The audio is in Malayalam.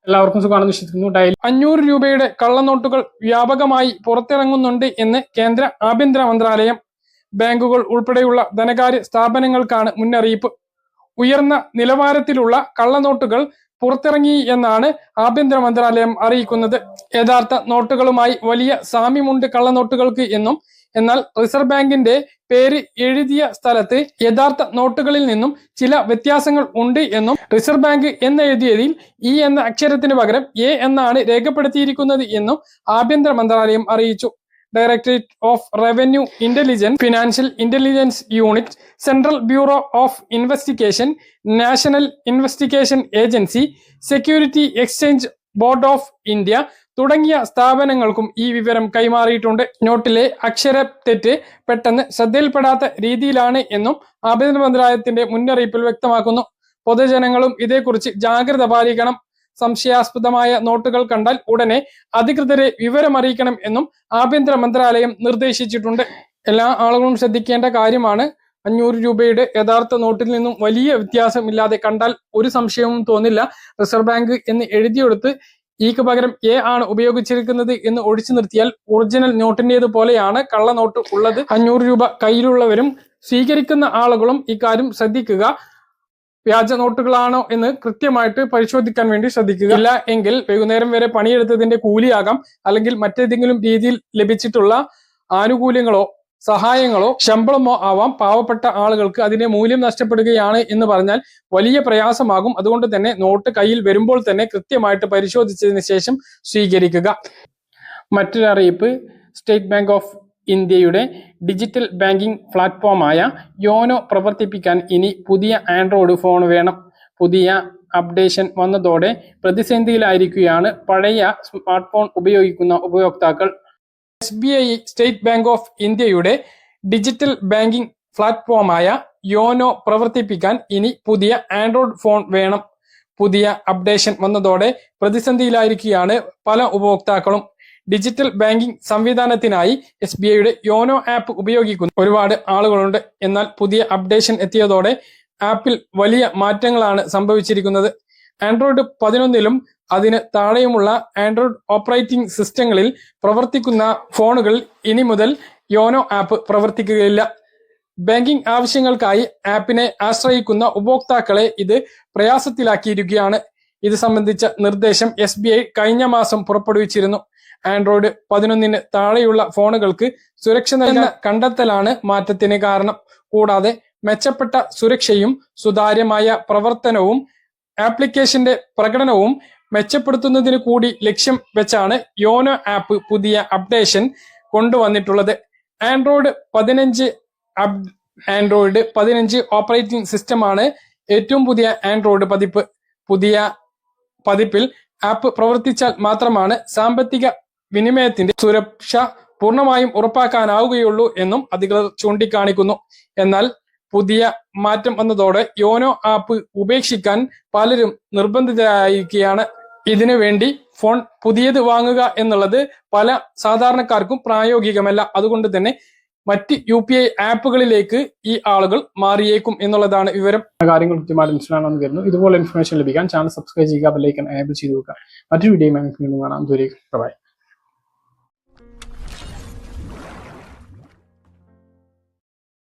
എല്ലാവർക്കും സുഖമാണെന്ന് വിശ്വസിക്കുന്നു. ഡയലി 500 രൂപയുടെ കള്ളനോട്ടുകൾ വ്യാപകമായി പുറത്തിറങ്ങുന്നുണ്ട് എന്ന് കേന്ദ്ര ആഭ്യന്തര മന്ത്രാലയം. ബാങ്കുകൾ ഉൾപ്പെടെയുള്ള ധനകാര്യ സ്ഥാപനങ്ങൾക്കാണ് മുന്നറിയിപ്പ്. ഉയർന്ന നിലവാരത്തിലുള്ള കള്ളനോട്ടുകൾ പുറത്തിറങ്ങി എന്നാണ് ആഭ്യന്തര മന്ത്രാലയം അറിയിക്കുന്നത്. യഥാർത്ഥ നോട്ടുകളുമായി വലിയ സാമ്യമുണ്ട് കള്ളനോട്ടുകൾക്ക് എന്നും, എന്നാൽ റിസർവ് ബാങ്കിന്റെ പേര് എഴുതിയ സ്ഥലത്ത് യഥാർത്ഥ നോട്ടുകളിൽ നിന്നും ചില വ്യത്യാസങ്ങൾ ഉണ്ട് എന്നും, റിസർവ് ബാങ്ക് എന്നെഴുതിയതിൽ ഇ എന്ന അക്ഷരത്തിന് പകരം എ എന്നാണ് രേഖപ്പെടുത്തിയിരിക്കുന്നത് എന്നും ആഭ്യന്തര മന്ത്രാലയം അറിയിച്ചു. Directorate of revenue intelligence, financial intelligence unit, central bureau of investigation, national investigation agency, security exchange board of India തുടങ്ങിയ സ്ഥാപനങ്ങൾക്കും ഈ വിവരം കൈമാറിയിട്ടുണ്ട്. നോട്ടിലെ അക്ഷര തെറ്റ് പെട്ടെന്ന് ശ്രദ്ധയിൽപ്പെടാത്ത രീതിയിലാണ് എന്നും ആഭ്യന്തര മന്ത്രാലയത്തിന്റെ മുന്നറിയിപ്പിൽ വ്യക്തമാക്കുന്നു. പൊതുജനങ്ങളും ഇതേക്കുറിച്ച് ജാഗ്രത പാലിക്കണം. സംശയാസ്പദമായ നോട്ടുകൾ കണ്ടാൽ ഉടനെ അധികൃതരെ വിവരമറിയിക്കണം എന്നും ആഭ്യന്തര മന്ത്രാലയം നിർദ്ദേശിച്ചിട്ടുണ്ട്. എല്ലാ ആളുകളും ശ്രദ്ധിക്കേണ്ട കാര്യമാണ്. 500 രൂപയുടെ യഥാർത്ഥ നോട്ടിൽ നിന്നും വലിയ വ്യത്യാസമില്ലാതെ കണ്ടാൽ ഒരു സംശയവും തോന്നില്ല. റിസർവ് ബാങ്ക് എന്ന് എഴുതിയെടുത്ത് ഇക്ക് പകരം എ ആണ് ഉപയോഗിച്ചിരിക്കുന്നത് എന്ന് ഒഴിച്ചു നിർത്തിയാൽ ഒറിജിനൽ നോട്ടിൻ്റേത് പോലെയാണ് കള്ളനോട്ട് ഉള്ളത്. 500 രൂപ കയ്യിലുള്ളവരും സ്വീകരിക്കുന്ന ആളുകളും ഇക്കാര്യം ശ്രദ്ധിക്കുക. വ്യാജ നോട്ടുകളാണോ എന്ന് കൃത്യമായിട്ട് പരിശോധിക്കാൻ വേണ്ടി ശ്രദ്ധിക്കുക. ഇല്ല എങ്കിൽ വൈകുന്നേരം വരെ പണിയെടുത്തതിന്റെ കൂലിയാകാം, അല്ലെങ്കിൽ മറ്റേതെങ്കിലും രീതിയിൽ ലഭിച്ചിട്ടുള്ള ആനുകൂല്യങ്ങളോ സഹായങ്ങളോ ശമ്പളമോ ആവാം. പാവപ്പെട്ട ആളുകൾക്ക് അതിന്റെ മൂല്യം നഷ്ടപ്പെടുകയാണ് എന്ന് പറഞ്ഞാൽ വലിയ പ്രയാസമാകും. അതുകൊണ്ട് തന്നെ നോട്ട് കയ്യിൽ വരുമ്പോൾ തന്നെ കൃത്യമായിട്ട് പരിശോധിച്ചതിന് ശേഷം സ്വീകരിക്കുക. മറ്റൊരു അറിയിപ്പ്, സ്റ്റേറ്റ് ബാങ്ക് ഓഫ് ഇന്ത്യയുടെ ഡിജിറ്റൽ ബാങ്കിംഗ് പ്ലാറ്റ്ഫോമായ യോനോ പ്രവർത്തിപ്പിക്കാൻ ഇനി പുതിയ ആൻഡ്രോയിഡ് ഫോൺ വേണം. പുതിയ അപ്ഡേഷൻ വന്നതോടെ പ്രതിസന്ധിയിലായിരിക്കുകയാണ് പഴയ സ്മാർട്ട് ഫോൺ ഉപയോഗിക്കുന്ന ഉപയോക്താക്കൾ. SBI സ്റ്റേറ്റ് ബാങ്ക് ഓഫ് ഇന്ത്യയുടെ ഡിജിറ്റൽ ബാങ്കിംഗ് പ്ലാറ്റ്ഫോമായ യോനോ പ്രവർത്തിപ്പിക്കാൻ ഇനി പുതിയ ആൻഡ്രോയിഡ് ഫോൺ വേണം. പുതിയ അപ്ഡേഷൻ വന്നതോടെ പ്രതിസന്ധിയിലായിരിക്കുകയാണ് പല ഉപഭോക്താക്കളും. ഡിജിറ്റൽ ബാങ്കിംഗ് സംവിധാനത്തിനായി SBIയുടെ യോനോ ആപ്പ് ഉപയോഗിക്കുന്ന ഒരുപാട് ആളുകളുണ്ട്. എന്നാൽ പുതിയ അപ്ഡേഷൻ എത്തിയതോടെ ആപ്പിൽ വലിയ മാറ്റങ്ങളാണ് സംഭവിച്ചിരിക്കുന്നത്. ആൻഡ്രോയിഡ് 11ലും അതിന് താഴെയുമുള്ള ആൻഡ്രോയിഡ് ഓപ്പറേറ്റിംഗ് സിസ്റ്റങ്ങളിൽ പ്രവർത്തിക്കുന്ന ഫോണുകൾ ഇനി മുതൽ യോനോ ആപ്പ് പ്രവർത്തിക്കുകയില്ല. ബാങ്കിംഗ് ആവശ്യങ്ങൾക്കായി ആപ്പിനെ ആശ്രയിക്കുന്ന ഉപഭോക്താക്കളെ ഇത് പ്രയാസത്തിലാക്കിയിരിക്കുകയാണ്. ഇത് സംബന്ധിച്ച നിർദ്ദേശം SBI കഴിഞ്ഞ മാസം പുറപ്പെടുവിച്ചിരുന്നു. ആൻഡ്രോയിഡ് 11ന് താഴെയുള്ള ഫോണുകൾക്ക് സുരക്ഷ നൽകുന്ന കണ്ടെത്തലാണ് മാറ്റത്തിന് കാരണം. കൂടാതെ മെച്ചപ്പെട്ട സുരക്ഷയും സുതാര്യമായ പ്രവർത്തനവും ആപ്ലിക്കേഷന്റെ പ്രകടനവും മെച്ചപ്പെടുത്തുന്നതിന് കൂടി ലക്ഷ്യം വെച്ചാണ് യോനോ ആപ്പ് പുതിയ അപ്ഡേഷൻ കൊണ്ടുവന്നിട്ടുള്ളത്. ആൻഡ്രോയിഡ് 15 ഓപ്പറേറ്റിംഗ് സിസ്റ്റമാണ് ഏറ്റവും പുതിയ ആൻഡ്രോയിഡ് പതിപ്പ്. പുതിയ പതിപ്പിൽ ആപ്പ് പ്രവർത്തിച്ചാൽ മാത്രമാണ് സാമ്പത്തിക വിനിമയത്തിന്റെ സുരക്ഷ പൂർണ്ണമായും ഉറപ്പാക്കാനാവുകയുള്ളൂ എന്നും അധികൃതർ ചൂണ്ടിക്കാണിക്കുന്നു. എന്നാൽ പുതിയ മാറ്റം വന്നതോടെ യോനോ ആപ്പ് ഉപേക്ഷിക്കാൻ പലരും നിർബന്ധിതരായിരിക്കുകയാണ്. ഇതിനു വേണ്ടി ഫോൺ പുതിയത് വാങ്ങുക എന്നുള്ളത് പല സാധാരണക്കാർക്കും പ്രായോഗികമല്ല. അതുകൊണ്ട് തന്നെ മറ്റ് UPI ആപ്പുകളിലേക്ക് ഈ ആളുകൾ മാറിയേക്കും എന്നുള്ളതാണ് വിവരം. കാര്യങ്ങൾ കൃത്യമായിട്ട് മനസ്സിലാണെന്ന് കരുതുന്നു. ഇതുപോലെ ഇൻഫർമേഷൻ ലഭിക്കാൻ ചാനൽ സബ്സ്ക്രൈബ് ചെയ്യുക, ബെൽ ഐക്കൺ എനേബിൾ ചെയ്ത് വെക്കുക. മറ്റൊരു വീഡിയോ കാണാം. ദൂരേക്ക് ബൈ.